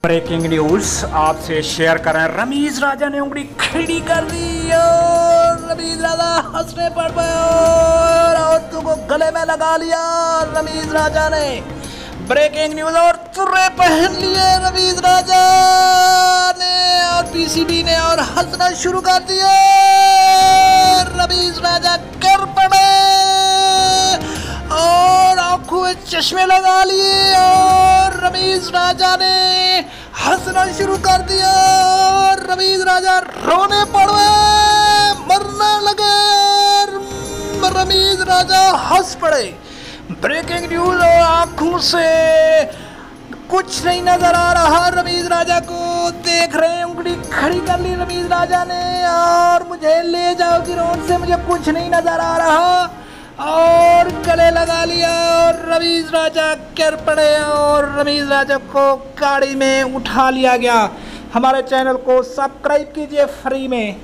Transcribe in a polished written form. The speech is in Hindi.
ब्रेकिंग न्यूज आपसे शेयर कर रहे हैं। रमीज राजा ने उंगली खड़ी कर दी और रमीज राजा हंसने पड़ गए और औरतों को गले में लगा लिया रमीज राजा ने। ब्रेकिंग न्यूज और चुर्रे पहन लिए रमीज राजा ने और पीसीबी ने और हंसना शुरू कर दिया। रमीज राजा कर पड़े और आंखों में चश्मे लगा लिए और रमीज राजा ने हंसना शुरू कर दिया और रमीज राजा रोने पड़े, मरने लगे और रमीज राजा हंस पड़े। ब्रेकिंग न्यूज और आंखों से कुछ नहीं नजर आ रहा रमीज राजा को। देख रहे हैं उंगली खड़ी कर ली रमीज राजा ने और मुझे ले जाओ गिरोन से, मुझे कुछ नहीं नजर आ रहा और गले लगा लिया और रमीज राजा गिर पड़े और रमीज राजा को गाड़ी में उठा लिया गया। हमारे चैनल को सब्सक्राइब कीजिए फ्री में।